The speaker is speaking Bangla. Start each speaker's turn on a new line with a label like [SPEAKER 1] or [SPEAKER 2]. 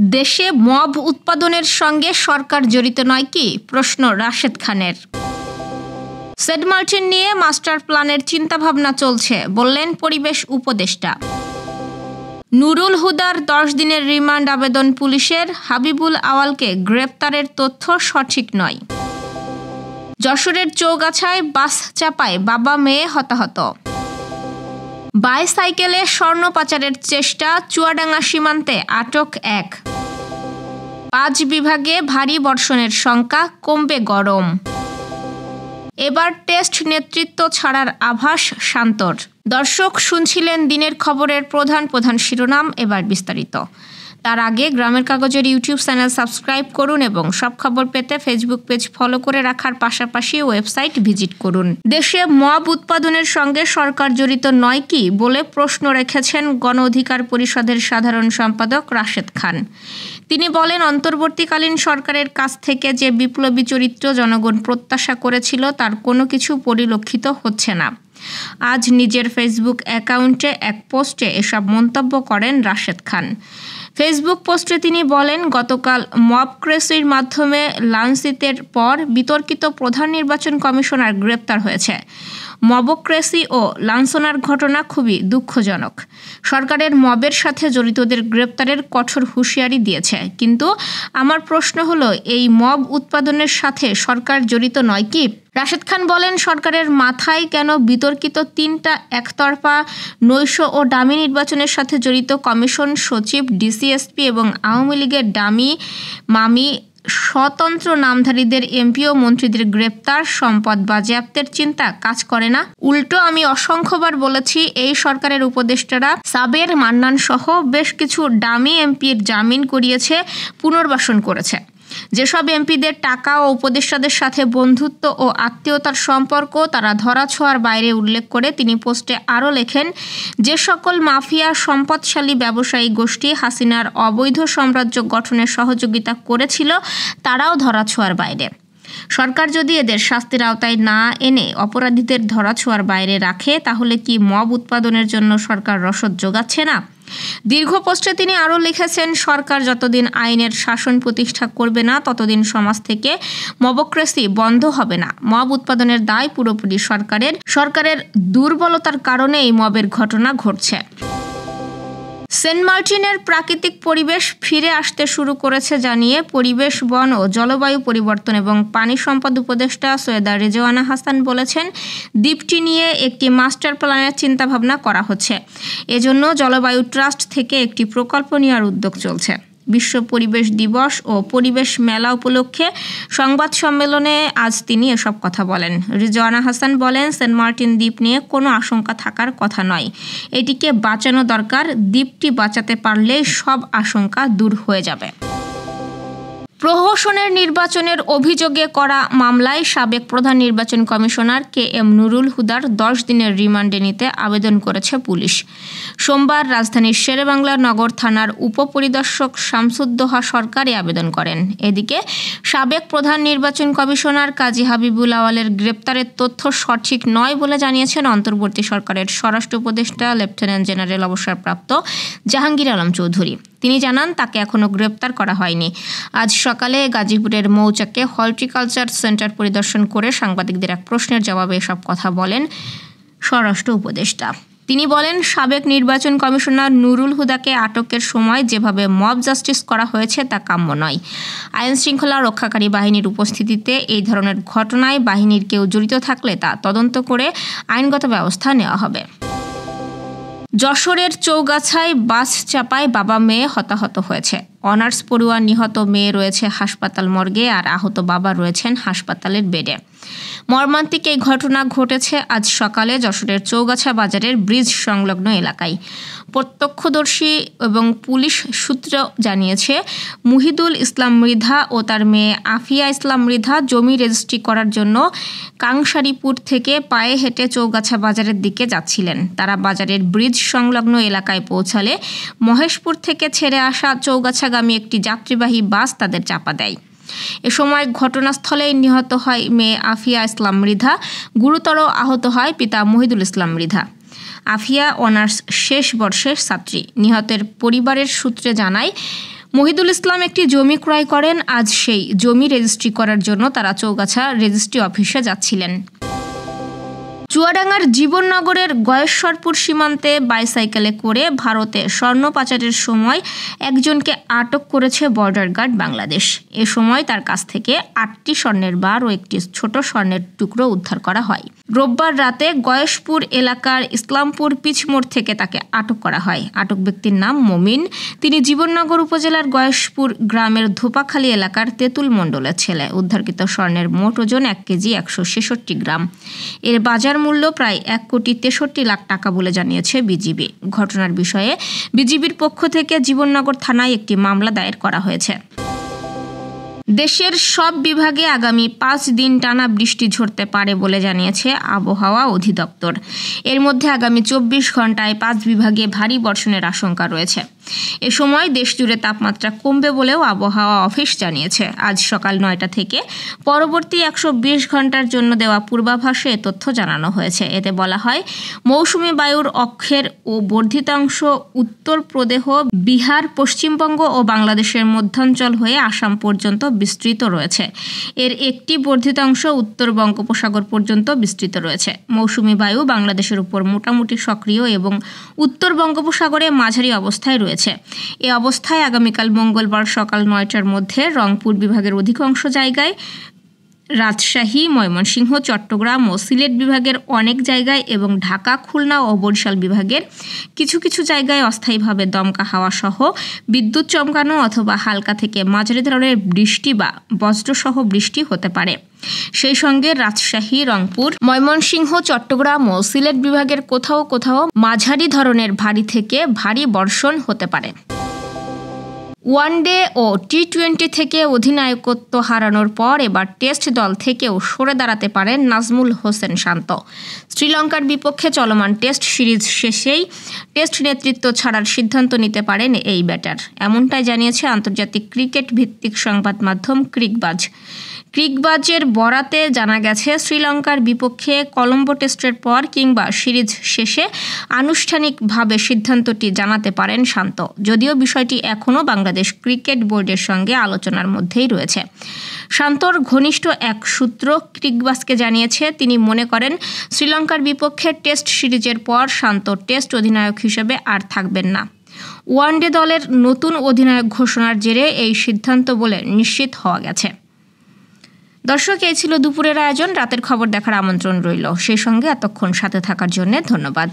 [SPEAKER 1] দেশে মব উৎপাদনের সঙ্গে সরকার জড়িত নয় কি? প্রশ্ন রাশেদ খানের। সেন্ট মার্টিন নিয়ে মাস্টার প্ল্যানের চিন্তাভাবনা চলছে, বললেন পরিবেশ উপদেষ্টা। নুরুল হুদার 10 দিনের রিমান্ড আবেদন পুলিশের, হাবিবুল আওয়ালকে গ্রেপ্তারের তথ্য সঠিক নয়। যশোরের চৌগাছায় বাস চাপায় বাবা মেয়ে হতাহত। বাইসাইকেলে স্বর্ণ পাচারের চেষ্টা, চুয়াডাঙ্গা সীমান্তে আটক 1। 5 বিভাগে ভারী বর্ষণের শঙ্কা, কমবে গরম। এবার টেস্ট নেতৃত্ব ছাড়ার আভাস শান্তর। দর্শক শুনছিলেন দিনের খবরের প্রধান প্রধান শিরোনাম, এবার বিস্তারিত। তার আগে গ্রামের কাগজের ইউটিউব চ্যানেল সাবস্ক্রাইব করুন এবং সব খবর পেতে ফেসবুক পেজ ফলো করে রাখার পাশাপাশি ওয়েবসাইট ভিজিট করুন। দেশে মব উৎপাদনের সঙ্গে সরকার জড়িত নয় কি বলে প্রশ্ন রেখেছেন গণ অধিকার পরিষদের সাধারণ সম্পাদক রাশেদ খান। তিনি বলেন, অন্তর্বর্তীকালীন সরকারের কাছ থেকে যে বিপ্লবী চরিত্র জনগণ প্রত্যাশা করেছিল তার কোনো কিছু পরিলক্ষিত হচ্ছে না। আজ নিজের ফেসবুক অ্যাকাউন্টে এক পোস্টে এসব মন্তব্য করেন রাশেদ খান। ফেসবুক পোস্টে তিনি বলেন, গতকাল মবক্রেসির মাধ্যমে লাঞ্ছিতের পর বিতর্কিত প্রধান নির্বাচন কমিশনার গ্রেপ্তার হয়েছে। মবক্রেসি ও লাঞ্ছনার ঘটনা খুবই দুঃখজনক। সরকারের মবের সাথে জড়িতদের গ্রেপ্তারের কঠোর হুঁশিয়ারি দিয়েছে, কিন্তু আমার প্রশ্ন হলো, এই মব উৎপাদনের সাথে সরকার জড়িত নয় কি? রাশেদ খান বলেন, সরকারের মাথায় কেন বিতর্কিত 3টা একতরফা নৈশ ও ডামি নির্বাচনের সাথে জড়িত কমিশন সচিব, ডিসিএসপি এবং আওয়ামী লীগের ডামি মামি স্বতন্ত্র নামধারীদের এমপি ও মন্ত্রীদের গ্রেপ্তার, সম্পদ বাজেয়াপ্তের চিন্তা কাজ করে না? উল্টো আমি অসংখ্যবার বলেছি, এই সরকারের উপদেষ্টারা সাবের, মান্নান সহ বেশ কিছু ডামি এমপির জামিন করিয়েছে, পুনর্বাসন করেছে। যেসব এমপিদের টাকা ও উপদেষ্টাদের সাথে বন্ধুত্ব ও আত্মীয়তার সম্পর্ক তারা ধরাছোঁয়ার বাইরে উল্লেখ করে তিনি পোস্টে আরও লেখেন, যে সকল মাফিয়া সম্পদশালী ব্যবসায়ী গোষ্ঠী হাসিনার অবৈধ সাম্রাজ্য গঠনে সহযোগিতা করেছিল তারাও ধরাছোঁয়ার বাইরে। সরকার যদি এদের শাস্তির আওতায় না এনে অপরাধীদের ধরাছোঁয়ার বাইরে রাখে, তাহলে কি মব উৎপাদনের জন্য সরকার রসদ যোগাচ্ছে না? দীর্ঘ পোস্টে তিনি আরও লিখেছেন, সরকার যতদিন আইনের শাসন প্রতিষ্ঠা করবে না ততদিন সমাজ থেকে মবক্রেসি বন্ধ হবে না। মব উৎপাদনের দায় পুরোপুরি সরকারের দুর্বলতার কারণে এই মবের ঘটনা ঘটছে। সেন্ট মার্টিনের প্রাকৃতিক পরিবেশ ফিরে আসতে শুরু করেছে জানিয়ে পরিবেশ, বন ও জলবায়ু পরিবর্তন এবং পানি সম্পদ উপদেষ্টা সৈয়দা রেজওয়ানা হাসান বলেছেন, দ্বীপটি নিয়ে একটি মাস্টার প্ল্যানের চিন্তাভাবনা করা হচ্ছে। এজন্য জলবায়ু ট্রাস্ট থেকে একটি প্রকল্প নেওয়ার উদ্যোগ চলছে। বিশ্ব পরিবেশ দিবস ও পরিবেশ মেলা উপলক্ষে সংবাদ সম্মেলনে আজ তিনি এসব কথা বলেন। রিজওয়ানা হাসান বলেন, সেন্ট মার্টিন দ্বীপ নিয়ে কোনো আশঙ্কা থাকার কথা নয়, এটিকে বাঁচানো দরকার। দ্বীপটি বাঁচাতে পারলেই সব আশঙ্কা দূর হয়ে যাবে। প্রহসনের নির্বাচনের অভিযোগে করা মামলায় সাবেক প্রধান নির্বাচন কমিশনার KM নুরুল হুদার 10 দিনের রিমান্ডে নিতে আবেদন করেছে পুলিশ। সোমবার রাজধানীর শেরেবাংলা নগর থানার উপপরিদর্শক শামসুদ্দোহা সরকার এই আবেদন করেন। এদিকে সাবেক প্রধান নির্বাচন কমিশনার কাজী হাবিবুল আওয়ালের গ্রেপ্তারের তথ্য সঠিক নয় বলে জানিয়েছেন অন্তর্বর্তী সরকারের স্বরাষ্ট্র উপদেষ্টা লেফটেন্যান্ট জেনারেল অবসরপ্রাপ্ত জাহাঙ্গীর আলম চৌধুরী। তিনি জানান, তাকে এখনও গ্রেপ্তার করা হয়নি। আজ সকালে গাজীপুরের মৌচাকে হর্টিকালচার সেন্টার পরিদর্শন করে সাংবাদিকদের এক প্রশ্নের জবাবে এসব কথা বলেন স্বরাষ্ট্র উপদেষ্টা। তিনি বলেন, সাবেক নির্বাচন কমিশনার নুরুল হুদাকে আটকের সময় যেভাবে মব জাস্টিস করা হয়েছে তা কাম্য নয়। আইন শৃঙ্খলা রক্ষাকারী বাহিনীর উপস্থিতিতে এই ধরনের ঘটনায় বাহিনীর কেউ জড়িত থাকলে তা তদন্ত করে আইনগত ব্যবস্থা নেওয়া হবে। যশোরের চৌগাছায় বাস চাপায় বাবা মেয়ে হতাহত হয়েছে। অনার্স পড়ুয়া নিহত মেয়ে রয়েছে হাসপাতাল মর্গে, আর আহত বাবা রয়েছেন হাসপাতালের বেডে। মর্মান্তিক এই ঘটনা ঘটেছে আজ সকালে যশোরের চৌগাছা বাজারের ব্রিজ সংলগ্ন এলাকায়। প্রত্যক্ষদর্শী এবং পুলিশ সূত্র জানিয়েছে, মুহিদুল ইসলাম মৃধা ও তার মেয়ে আফিয়া ইসলাম মৃধা জমি রেজিস্ট্রি করার জন্য কাংসারিপুর থেকে পায়ে হেঁটে চৌগাছা বাজারের দিকে যাচ্ছিলেন। তারা বাজারের ব্রিজ সংলগ্ন এলাকায় পৌঁছালে মহেশপুর থেকে ছেড়ে আসা চৌগাছাগামী একটি যাত্রীবাহী বাস তাদের চাপা দেয়। এ সময় ঘটনাস্থলেই নিহত হয় মেয়ে আফিয়া ইসলাম মৃধা, গুরুতর আহত হয় পিতা মুহিদুল ইসলাম মৃধা। আফিয়া অনার্স শেষ বর্ষের ছাত্রী। নিহতের পরিবারের সূত্রে জানায়, মহিদুল ইসলাম একটি জমি ক্রয় করেন। আজ সেই জমি রেজিস্ট্রি করার জন্য তারা চৌগাছা রেজিস্ট্রি অফিসে যাচ্ছিলেন। চুয়াডাঙ্গার জীবননগরের গয়েশ্বরপুর সীমান্তে বাইসাইকেলে করে ভারতে স্বর্ণ পাচারের সময় একজনকে আটক করেছে বর্ডার গার্ড বাংলাদেশ। এ সময় তার কাছ থেকে 8টি স্বর্ণের বার ও একটি ছোট স্বর্ণের টুকরো উদ্ধার করা হয়। রোববার রাতে গয়েশপুর এলাকার ইসলামপুর পিচমোড় থেকে তাকে আটক করা হয়। আটক ব্যক্তির নাম মমিন। তিনি জীবননগর উপজেলার গয়েশপুর গ্রামের ধোপাখালী এলাকার তেঁতুল মণ্ডলের ছেলে। উদ্ধারকৃত স্বর্ণের মোট ওজন 1 কেজি 166 গ্রাম। এর বাজার মূল্য প্রায় 1,63 লাখ টাকা বলে জানিয়েছে বিজিবি। ঘটনার বিষয়ে বিজিবির পক্ষ থেকে জীবননগর থানায় একটি মামলা দায়ের করা হয়েছে। দেশের সব বিভাগে আগামী 5 দিন টানা বৃষ্টি ঝরতে পারে বলে জানিয়েছে আবহাওয়া অধিদপ্তর। এর মধ্যে আগামী 24 ঘন্টায় 5 বিভাগে ভারী বর্ষণের আশঙ্কা রয়েছে। এ সময় দেশজুড়ে তাপমাত্রা কমবে বলেও আবহাওয়া অফিস জানিয়েছে। আজ সকাল 9টা থেকে পরবর্তী 120 ঘন্টার জন্য দেওয়া পূর্বাভাসে এ তথ্য জানানো হয়েছে। এতে বলা হয়, মৌসুমী বায়ুর অক্ষের ও বর্ধিতাংশ উত্তর প্রদেশ, বিহার, পশ্চিমবঙ্গ ও বাংলাদেশের মধ্যাঞ্চল হয়ে আসাম পর্যন্ত বিস্তৃত রয়েছে। এর একটি বর্ধিতাংশ উত্তর বঙ্গোপসাগর পর্যন্ত বিস্তৃত রয়েছে। মৌসুমী বায়ু বাংলাদেশের উপর মোটামুটি সক্রিয় এবং উত্তর বঙ্গোপসাগরে মাঝারি অবস্থায় রয়েছে। এ অবস্থায় আগামীকাল মঙ্গলবার সকাল 9টার মধ্যে রংপুর বিভাগের অধিকাংশ জায়গায়, রাজশাহী, ময়মনসিংহ, চট্টগ্রাম ও সিলেট বিভাগের অনেক জায়গায় এবং ঢাকা, খুলনা ও বরিশাল বিভাগের কিছু কিছু জায়গায় অস্থায়ীভাবে দমকা হাওয়া সহ বিদ্যুৎ চমকানো অথবা হালকা থেকে মাঝারি ধরনের বৃষ্টি বা বজ্রসহ বৃষ্টি হতে পারে। সেই সঙ্গে রাজশাহী, রংপুর, ময়মনসিংহ, চট্টগ্রাম ও সিলেট বিভাগের কোথাও কোথাও মাঝারি ধরনের ভারী থেকে ভারী বর্ষণ হতে পারে। ওয়ানডে ও টি-20 থেকে অধিনায়কত্ব হারানোর পর এবার টেস্ট দল থেকেও সরে দাঁড়াতে পারেন নাজমুল হোসেন শান্ত। শ্রীলঙ্কার বিপক্ষে চলমান টেস্ট সিরিজ শেষেই টেস্ট নেতৃত্ব ছাড়ার সিদ্ধান্ত নিতে পারেন এই ব্যাটার। এমনটাই জানিয়েছে আন্তর্জাতিক ক্রিকেট ভিত্তিক সংবাদ মাধ্যম ক্রিকবাজের বরাতে জানা গেছে, শ্রীলঙ্কার বিপক্ষে কলম্বো টেস্টের পর কিংবা সিরিজ শেষে আনুষ্ঠানিকভাবে সিদ্ধান্তটি জানাতে পারেন শান্ত। যদিও বিষয়টি এখনও বাংলাদেশ ক্রিকেট বোর্ডের সঙ্গে আলোচনার মধ্যেই রয়েছে। শান্তর ঘনিষ্ঠ এক সূত্র ক্রিকবাজকে জানিয়েছে, তিনি মনে করেন শ্রীলঙ্কার বিপক্ষে টেস্ট সিরিজের পর শান্ত টেস্ট অধিনায়ক হিসেবে আর থাকবেন না। ওয়ানডে দলের নতুন অধিনায়ক ঘোষণার জেরে এই সিদ্ধান্ত বলে নিশ্চিত হওয়া গেছে। দর্শক, এই ছিল দুপুরের আয়োজন। রাতের খবর দেখার আমন্ত্রণ রইল। সেই সঙ্গে এতক্ষণ সাথে থাকার জন্য ধন্যবাদ।